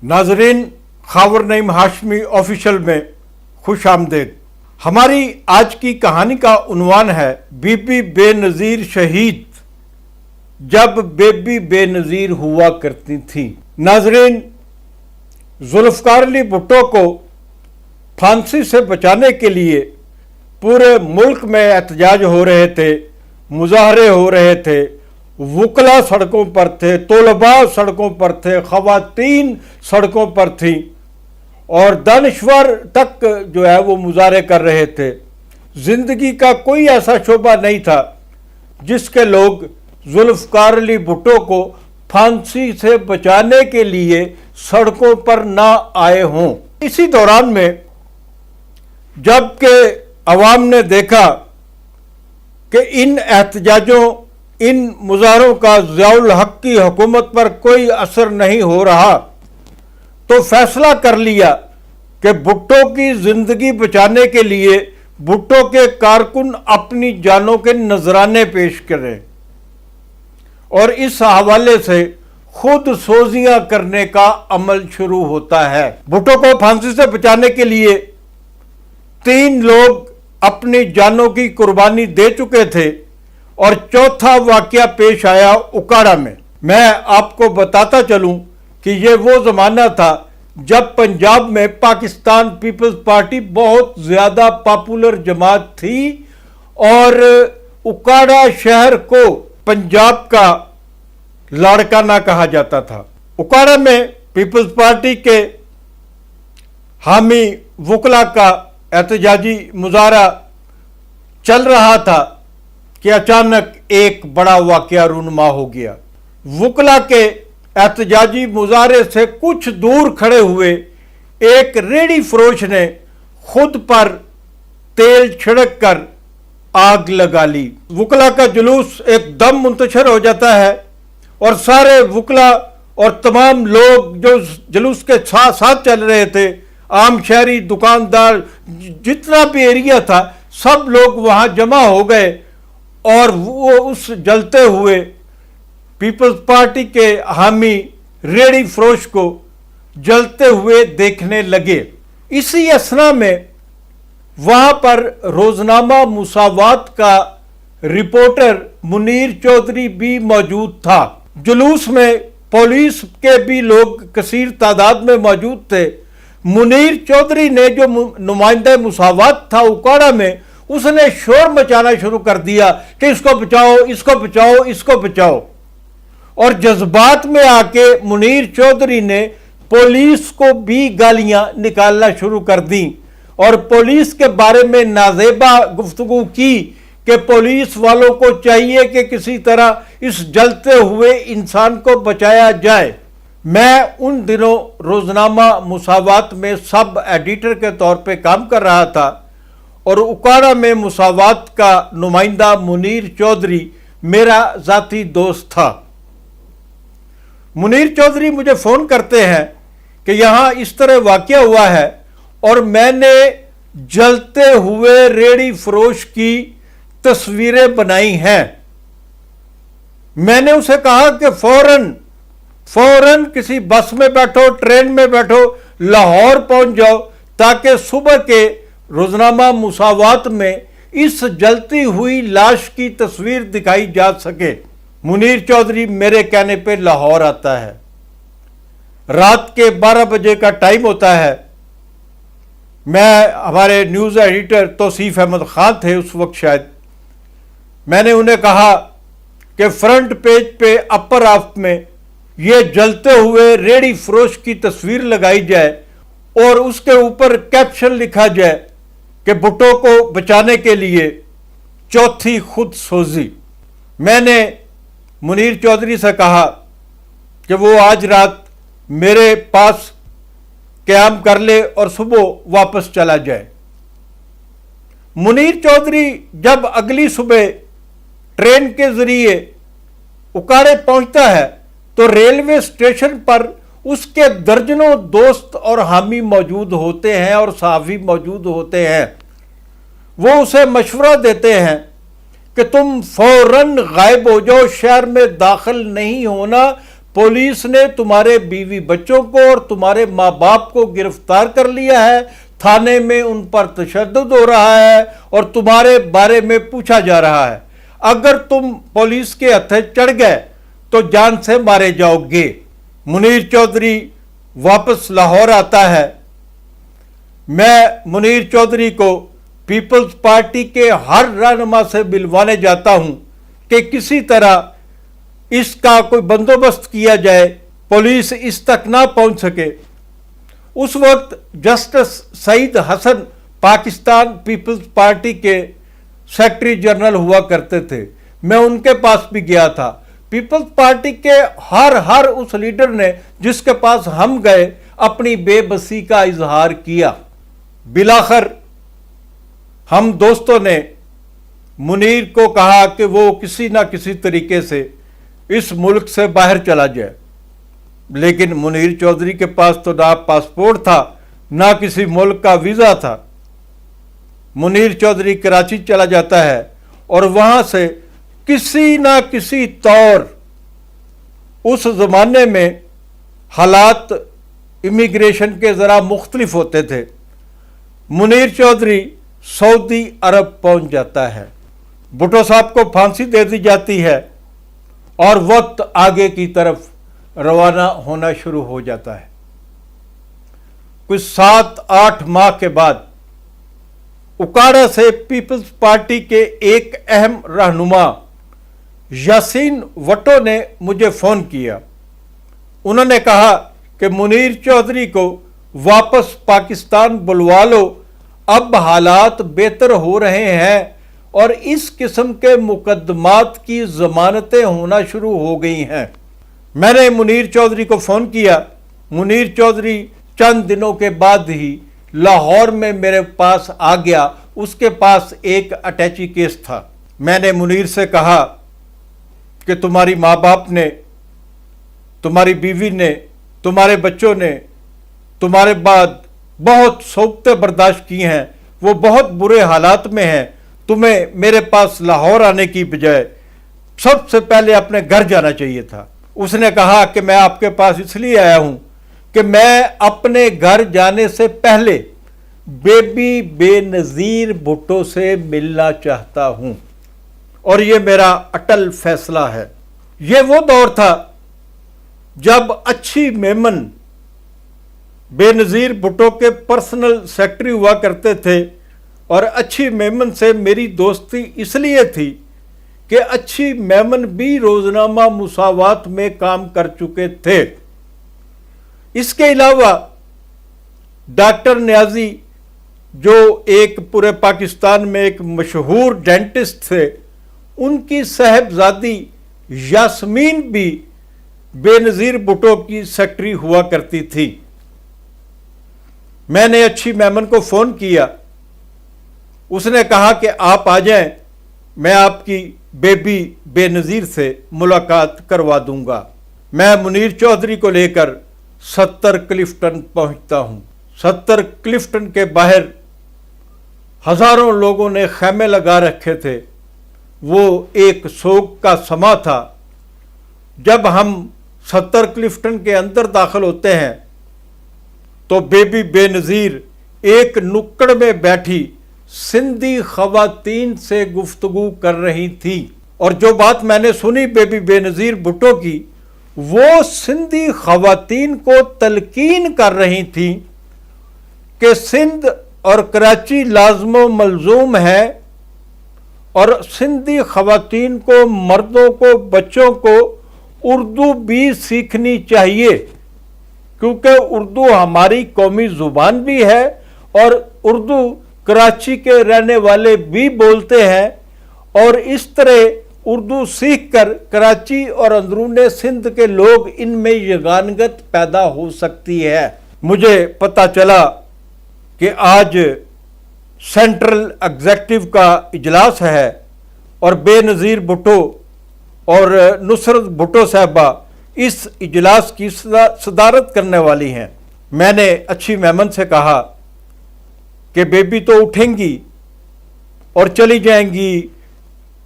नाजरीन, खावर नईम हाशमी ऑफिशियल में खुश आमदेद। हमारी आज की कहानी का उन्वान है बीबी बेनज़ीर शहीद, जब बेबी बेनज़ीर हुआ करती थी। नाजरीन, जुल्फ़िकार अली भुट्टो को फांसी से बचाने के लिए पूरे मुल्क में एहतजाज हो रहे थे, मुजाहरे हो रहे थे, वकला सड़कों पर थे, तलबा सड़कों पर थे, ख़वातीन सड़कों पर थी और दानिश्वर तक जो है वो मुजाहरे कर रहे थे। ज़िंदगी का कोई ऐसा शोबा नहीं था जिसके लोग जुल्फ़िकार अली भुट्टो को फांसी से बचाने के लिए सड़कों पर ना आए हों। इसी दौरान में जबकि अवाम ने देखा कि इन एहतजाजों, इन मुजाहरों का ज़ियाउल हक की हुकूमत पर कोई असर नहीं हो रहा, तो फैसला कर लिया कि भुट्टो की ज़िंदगी बचाने के लिए भुट्टो के कारकुन अपनी जानों के नजराने पेश करें और इस हवाले से खुद सोजियां करने का अमल शुरू होता है। भुट्टो को फांसी से बचाने के लिए 3 लोग अपनी जानों की कुर्बानी दे चुके थे और चौथा वाकया पेश आया उकाड़ा में। मैं आपको बताता चलूं कि ये वो ज़माना था जब पंजाब में पाकिस्तान पीपल्स पार्टी बहुत ज़्यादा पॉपुलर जमात थी और उकाड़ा शहर को पंजाब का लाड़काना कहा जाता था। उकाड़ा में पीपल्स पार्टी के हामी वकला का एहतजाजी मुजाहरा चल रहा था कि अचानक एक बड़ा वाकया रूनुमा हो गया। वकला के एहतजाजी मुजाहरे से कुछ दूर खड़े हुए एक रेडी फरोश ने खुद पर तेल छिड़क कर आग लगा ली। वकला का जुलूस एकदम मुंतशिर हो जाता है और सारे वकला और तमाम लोग जो जुलूस के साथ साथ चल रहे थे, आम शहरी, दुकानदार, जितना भी एरिया था, सब लोग वहां जमा हो गए और वो उस जलते हुए पीपल्स पार्टी के हामी रेडी फरोश को जलते हुए देखने लगे। इसी असना में वहां पर रोजनामा मुसावात का रिपोर्टर मुनीर चौधरी भी मौजूद था। जुलूस में पुलिस के भी लोग कसीर तादाद में मौजूद थे। मुनीर चौधरी ने, जो नुमाइंदा मुसावात था उकाड़ा में, उसने शोर मचाना शुरू कर दिया कि इसको बचाओ, इसको बचाओ, इसको बचाओ। और जज्बात में आके मुनीर चौधरी ने पुलिस को भी गालियां निकालना शुरू कर दी और पुलिस के बारे में नाजेबा गुफ्तगू की कि पुलिस वालों को चाहिए कि किसी तरह इस जलते हुए इंसान को बचाया जाए। मैं उन दिनों रोजनामा मुसावात में सब एडिटर के तौर पे काम कर रहा था और उकाड़ा में मुसावात का नुमाइंदा मुनीर चौधरी मेरा ज़ाती दोस्त था। मुनीर चौधरी मुझे फ़ोन करते हैं कि यहाँ इस तरह वाक़या हुआ है और मैंने जलते हुए रेडी फरोश की तस्वीरें बनाई हैं। मैंने उसे कहा कि फौरन किसी बस में बैठो, ट्रेन में बैठो, लाहौर पहुंच जाओ ताकि सुबह के रोजनामा मुसावात में इस जलती हुई लाश की तस्वीर दिखाई जा सके। मुनीर चौधरी मेरे कहने पे लाहौर आता है। रात के 12 बजे का टाइम होता है। हमारे न्यूज़ एडिटर तौसीफ अहमद खान थे उस वक्त शायद। मैंने उन्हें कहा कि फ्रंट पेज पे अपर हाफ में ये जलते हुए रेडी फरोश की तस्वीर लगाई जाए और उसके ऊपर कैप्शन लिखा जाए कि भुट्टो को बचाने के लिए चौथी खुद सोजी। मैंने मुनीर चौधरी से कहा कि वो आज रात मेरे पास क़याम कर ले और सुबह वापस चला जाए। मुनीर चौधरी जब अगली सुबह ट्रेन के जरिए उकाड़े पहुंचता है तो रेलवे स्टेशन पर उसके दर्जनों दोस्त और हामी मौजूद होते हैं और सहाफ़ी मौजूद होते हैं। वो उसे मशवरा देते हैं कि तुम फौरन गायब हो जाओ, शहर में दाखिल नहीं होना, पुलिस ने तुम्हारे बीवी बच्चों को और तुम्हारे माँ बाप को गिरफ्तार कर लिया है, थाने में उन पर तशद्दुद हो रहा है और तुम्हारे बारे में पूछा जा रहा है। अगर तुम पुलिस के हत्थे चढ़ गए तो जान से मारे जाओगे। मुनीर चौधरी वापस लाहौर आता है। मैं मुनीर चौधरी को पीपल्स पार्टी के हर रहनुमा से मिलवाने जाता हूं कि किसी तरह इसका कोई बंदोबस्त किया जाए, पुलिस इस तक ना पहुंच सके। उस वक्त justice Saeed Hassan Pakistan peoples party के सेक्रेटरी जनरल हुआ करते थे। मैं उनके पास भी गया था। पीपल्स पार्टी के हर उस लीडर ने जिसके पास हम गए अपनी बेबसी का इजहार किया। बिलाखिर हम दोस्तों ने मुनीर को कहा कि वो किसी ना किसी तरीके से इस मुल्क से बाहर चला जाए, लेकिन मुनीर चौधरी के पास तो ना पासपोर्ट था ना किसी मुल्क का वीज़ा था। मुनीर चौधरी कराची चला जाता है और वहाँ से किसी ना किसी तौर, उस ज़माने में हालात इमिग्रेशन के ज़रा मुख्तलिफ होते थे, मुनीर चौधरी सऊदी अरब पहुंच जाता है। भुट्टो साहब को फांसी दे दी जाती है और वक्त आगे की तरफ रवाना होना शुरू हो जाता है। कुछ 7-8 माह के बाद उकाड़ा से पीपल्स पार्टी के एक अहम रहनुमा यासीन वट्टो ने मुझे फ़ोन किया। उन्होंने कहा कि मुनीर चौधरी को वापस पाकिस्तान बुलवा लो, अब हालात बेहतर हो रहे हैं और इस किस्म के मुकदमात की ज़मानतें होना शुरू हो गई हैं। मैंने मुनीर चौधरी को फ़ोन किया। मुनीर चौधरी चंद दिनों के बाद ही लाहौर में मेरे पास आ गया। उसके पास एक अटैची केस था। मैंने मुनीर से कहा कि तुम्हारी माँ बाप ने, तुम्हारी बीवी ने, तुम्हारे बच्चों ने तुम्हारे बाद बहुत सोबतें बर्दाश्त की हैं, वो बहुत बुरे हालात में हैं। तुम्हें मेरे पास लाहौर आने की बजाय सबसे पहले अपने घर जाना चाहिए था। उसने कहा कि मैं आपके पास इसलिए आया हूं कि मैं अपने घर जाने से पहले बेबी बेनज़ीर भुट्टो से मिलना चाहता हूं और ये मेरा अटल फैसला है। ये वो दौर था जब अच्छी मेमन बेनज़ीर भुट्टो के पर्सनल सेक्रेटरी हुआ करते थे और अच्छी मेमन से मेरी दोस्ती इसलिए थी कि अच्छी मेमन भी रोजनामा मुसावात में काम कर चुके थे। इसके अलावा डॉक्टर न्याजी जो एक पूरे पाकिस्तान में एक मशहूर डेंटिस्ट थे, उनकी साहबजादी यास्मीन भी बेनज़ीर भुट्टो की सेक्रेटरी हुआ करती थी। मैंने अच्छी मेमन को फ़ोन किया। उसने कहा कि आप आ जाएं, मैं आपकी बेबी बेनज़ीर से मुलाकात करवा दूंगा। मैं मुनीर चौधरी को लेकर 70 क्लिफ्टन पहुंचता हूं। 70 क्लिफ्टन के बाहर हजारों लोगों ने खैमे लगा रखे थे। वो एक शोक का समा था। जब हम 70 क्लिफ्टन के अंदर दाखिल होते हैं तो बेबी बेनज़ीर एक नुक्कड़ में बैठी सिंधी खवातीन से गुफ्तगू कर रही थी और जो बात मैंने सुनी बेबी बेनज़ीर भुट्टो की, वो सिंधी खवातीन को तलकीन कर रही थी कि सिंध और कराची लाज़िम मलजूम है और सिंधी खवातीन को, मर्दों को, बच्चों को उर्दू भी सीखनी चाहिए क्योंकि उर्दू हमारी कौमी ज़ुबान भी है और उर्दू कराची के रहने वाले भी बोलते हैं और इस तरह उर्दू सीख कर कराची और अंदरूने सिंध के लोग इनमें यगानगत पैदा हो सकती है। मुझे पता चला कि आज सेंट्रल एग्जीक्यूटिव का इजलास है और बेनज़ीर भुट्टो और नुसरत भुट्टो साहबा इस इजलास की सदारत करने वाली हैं। मैंने अच्छी मेमन से कहा कि बेबी तो उठेंगी और चली जाएंगी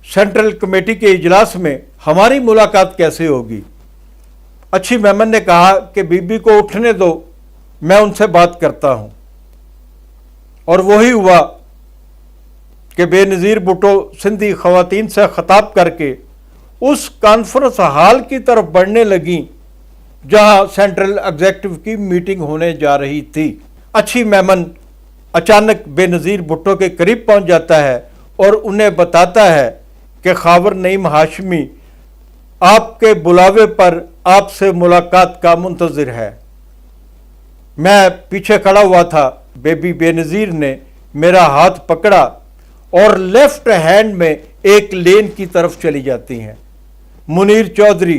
सेंट्रल कमेटी के इजलास में, हमारी मुलाकात कैसे होगी? अच्छी मेमन ने कहा कि बीबी को उठने दो, मैं उनसे बात करता हूं। और वही हुआ कि बेनज़ीर भुट्टो सिंधी ख़वातीन से ख़िताब करके उस कॉन्फ्रेंस हॉल की तरफ बढ़ने लगी जहां सेंट्रल एग्जीक्यूटिव की मीटिंग होने जा रही थी। अच्छी मेमन अचानक बेनज़ीर भुट्टो के करीब पहुंच जाता है और उन्हें बताता है कि खावर नईम हाशमी आपके बुलावे पर आपसे मुलाकात का मुंतज़िर है। मैं पीछे खड़ा हुआ था। बेबी बेनज़ीर ने मेरा हाथ पकड़ा और लेफ्ट हैंड में एक लेन की तरफ चली जाती हैं। मुनीर चौधरी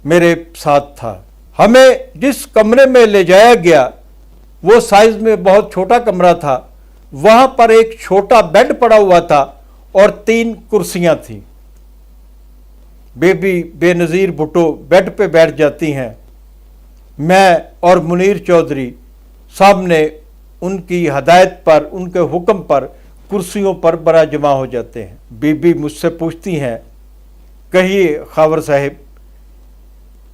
मेरे साथ था। हमें जिस कमरे में ले जाया गया वो साइज में बहुत छोटा कमरा था। वहां पर एक छोटा बेड पड़ा हुआ था और 3 कुर्सियां थीं। बेबी बेनज़ीर भुट्टो बेड पे बैठ जाती हैं। मैं और मुनीर चौधरी सामने उनकी हदायत पर, उनके हुक्म पर कुर्सियों पर बरा जमा हो जाते हैं। बीबी मुझसे पूछती हैं, कहिए खावर साहिब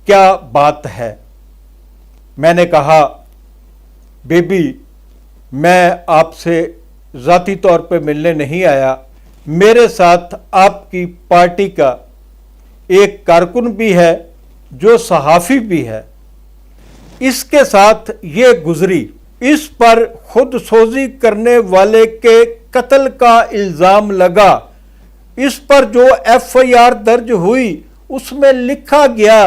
क्या बात है। मैंने कहा, बेबी मैं आपसे ज़ाती तौर पे मिलने नहीं आया, मेरे साथ आपकी पार्टी का एक कारकुन भी है जो सहाफ़ी भी है। इसके साथ ये गुजरी, इस पर खुद सोजी करने वाले के कत्ल का इल्ज़ाम लगा। इस पर जो FIR दर्ज हुई उसमें लिखा गया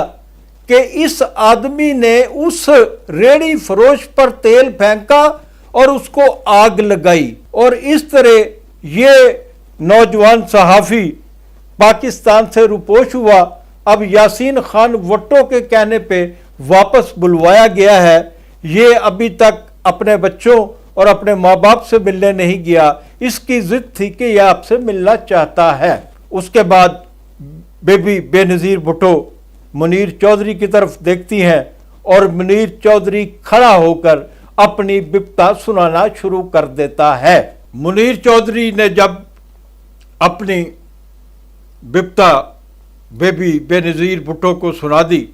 कि इस आदमी ने उस रेड़ी फरोश पर तेल फेंका और उसको आग लगाई और इस तरह ये नौजवान सहाफ़ी पाकिस्तान से रुपोश हुआ। अब यासीन खान भुट्टो के कहने पे वापस बुलवाया गया है। ये अभी तक अपने बच्चों और अपने माँ बाप से मिलने नहीं गया। इसकी जिद थी कि यह आपसे मिलना चाहता है। उसके बाद बेबी बेनज़ीर भुट्टो मुनीर चौधरी की तरफ देखती हैं और मुनीर चौधरी खड़ा होकर अपनी बिपता सुनाना शुरू कर देता है। मुनीर चौधरी ने जब अपनी बिपता बेबी बेनज़ीर भुट्टो को सुना दी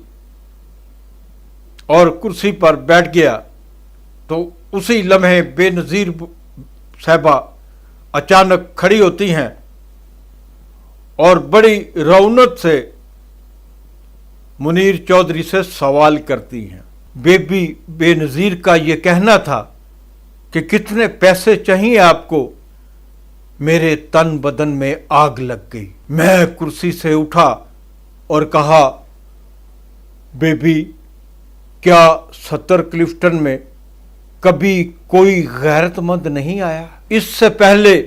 और कुर्सी पर बैठ गया तो उसी लम्हे बेनज़ीर साहिबा अचानक खड़ी होती हैं और बड़ी रौनक से मुनीर चौधरी से सवाल करती हैं। बेबी बेनज़ीर का ये कहना था कि कितने पैसे चाहिए आपको। मेरे तन बदन में आग लग गई। मैं कुर्सी से उठा और कहा, बेबी क्या सत्तर क्लिफ्टन में कभी कोई गैरतमंद नहीं आया? इससे पहले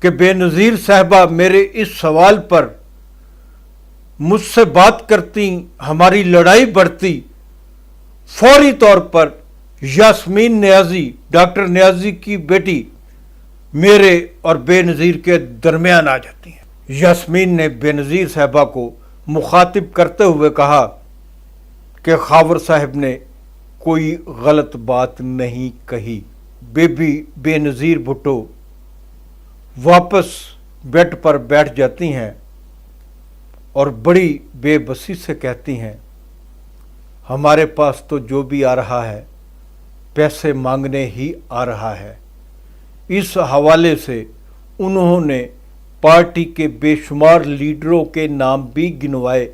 कि बेनज़ीर साहिबा मेरे इस सवाल पर मुझसे बात करती, हमारी लड़ाई बढ़ती, फौरी तौर पर यास्मीन नियाज़ी, डॉक्टर नियाज़ी की बेटी, मेरे और बेनज़ीर के दरमियान आ जाती हैं। यास्मीन ने बेनज़ीर साहिबा को मुखातिब करते हुए कहा कि खावर साहब ने कोई गलत बात नहीं कही। बेबी बेनज़ीर भुट्टो वापस बेड पर बैठ जाती हैं और बड़ी बेबसी से कहती हैं, हमारे पास तो जो भी आ रहा है पैसे मांगने ही आ रहा है। इस हवाले से उन्होंने पार्टी के बेशुमार लीडरों के नाम भी गिनवाए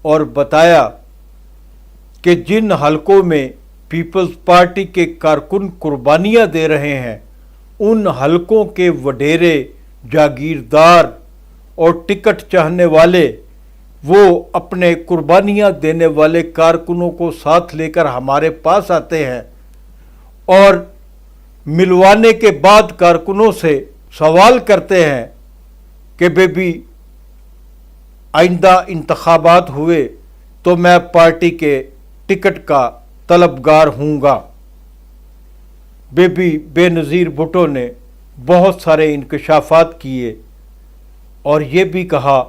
और बताया कि जिन हलकों में पीपल्स पार्टी के कारकुन कुर्बानियां दे रहे हैं उन हलकों के वडेरे, जागीरदार और टिकट चाहने वाले वो अपने कुर्बानियां देने वाले कारकुनों को साथ लेकर हमारे पास आते हैं और मिलवाने के बाद कारकुनों से सवाल करते हैं कि बेबी आइंदा इंतखाबात हुए तो मैं पार्टी के टिकट का तलबगार हूँगा। बेबी बेनज़ीर भुट्टो ने बहुत सारे इंकशाफात किए और ये भी कहा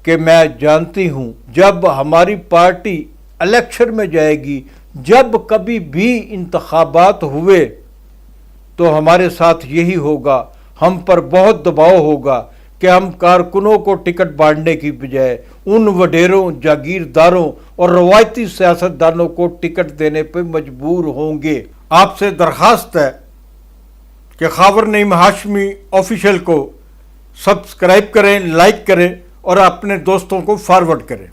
कि मैं जानती हूँ जब हमारी पार्टी इलेक्शन में जाएगी, जब कभी भी इंतखाबात हुए तो हमारे साथ यही होगा, हम पर बहुत दबाव होगा कि हम कारकुनों को टिकट बांटने की बजाय उन वडेरों, जागीरदारों اور روایتی سیاستدانوں کو ٹکٹ دینے پہ مجبور ہوں گے۔ آپ سے درخواست ہے کہ خاور نعیم ہاشمی آفیشیل کو سبسکرائب کریں، لائک کریں اور اپنے دوستوں کو فارورڈ کریں۔